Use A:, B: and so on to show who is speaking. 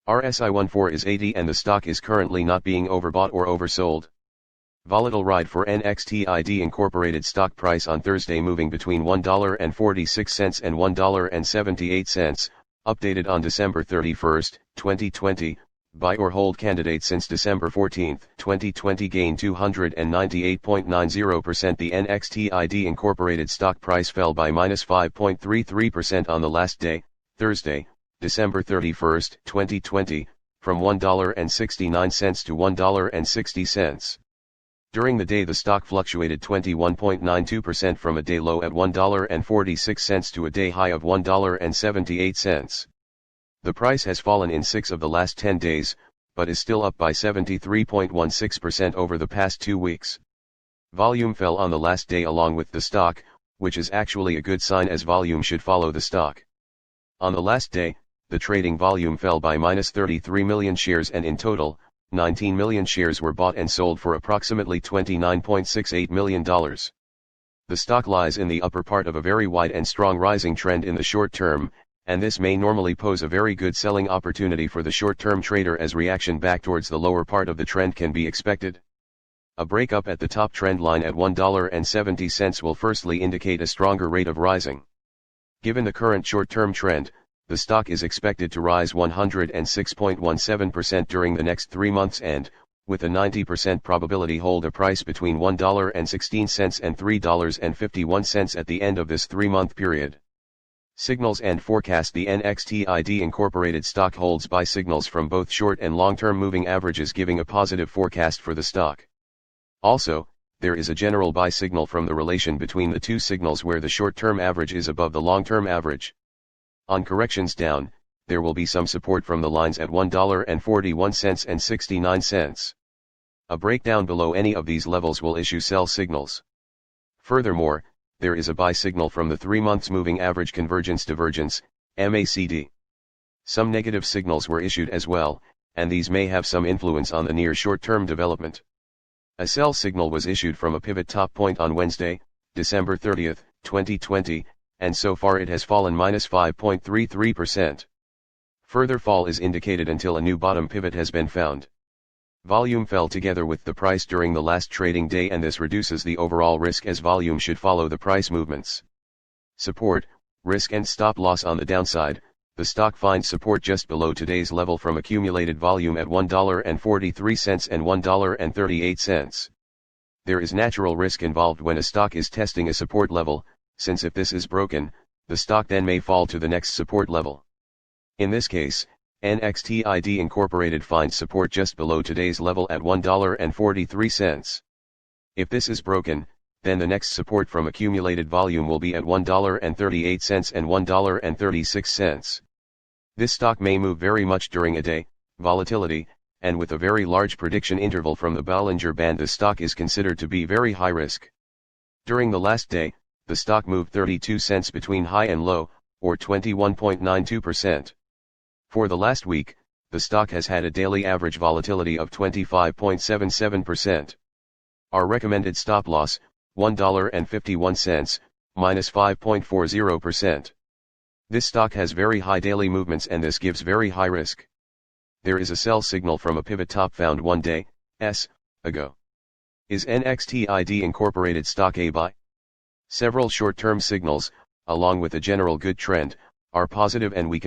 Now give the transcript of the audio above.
A: RSI14 is 80 and the stock is currently not being overbought or oversold. Volatile ride for NXT-ID Incorporated stock price on Thursday moving between $1.46 and $1.78, updated on December 31, 2020, buy or hold candidate since December 14, 2020 gained 298.90%. The NXT-ID Incorporated stock price fell by -5.33% on the last day, Thursday, December 31, 2020, from $1.69 to $1.60. During the day the stock fluctuated 21.92% from a day low at $1.46 to a day high of $1.78. The price has fallen in 6 of the last 10 days, but is still up by 73.16% over the past 2 weeks. Volume fell on the last day along with the stock, which is actually a good sign as volume should follow the stock. On the last day, the trading volume fell by -33 million shares and in total, 19 million shares were bought and sold for approximately $29.68 million. The stock lies in the upper part of a very wide and strong rising trend in the short term, and this may normally pose a very good selling opportunity for the short-term trader as reaction back towards the lower part of the trend can be expected. A breakup at the top trend line at $1.70 will firstly indicate a stronger rate of rising. Given the current short-term trend, the stock is expected to rise 106.17% during the next 3 months and, with a 90% probability hold a price between $1.16 and $3.51 at the end of this 3-month period. Signals and forecast. The NXT-ID Incorporated stock holds buy signals from both short and long-term moving averages giving a positive forecast for the stock. Also, there is a general buy signal from the relation between the two signals where the short-term average is above the long-term average. On corrections down, there will be some support from the lines at $1.41 and 69 cents. A breakdown below any of these levels will issue sell signals. Furthermore, there is a buy signal from the 3 months moving average convergence divergence, MACD. Some negative signals were issued as well, and these may have some influence on the near short-term development. A sell signal was issued from a pivot top point on Wednesday, December 30, 2020, and so far it has fallen -5.33%. Further fall is indicated until a new bottom pivot has been found. Volume fell together with the price during the last trading day and this reduces the overall risk as volume should follow the price movements. Support, risk and stop loss. On the downside, the stock finds support just below today's level from accumulated volume at $1.43 and $1.38. There is natural risk involved when a stock is testing a support level, since if this is broken, the stock then may fall to the next support level. In this case, NXT-ID Incorporated finds support just below today's level at $1.43. If this is broken, then the next support from accumulated volume will be at $1.38 and $1.36. This stock may move very much during a day, volatility, and with a very large prediction interval from the Bollinger Band. The stock is considered to be very high risk. During the last day, the stock moved 32 cents between high and low, or 21.92%. For the last week, the stock has had a daily average volatility of 25.77%. Our recommended stop loss, $1.51, -5.40%. This stock has very high daily movements and this gives very high risk. There is a sell signal from a pivot top found 1 day ago. Is NXT-ID Incorporated stock a buy? Several short-term signals, along with a general good trend, are positive and we can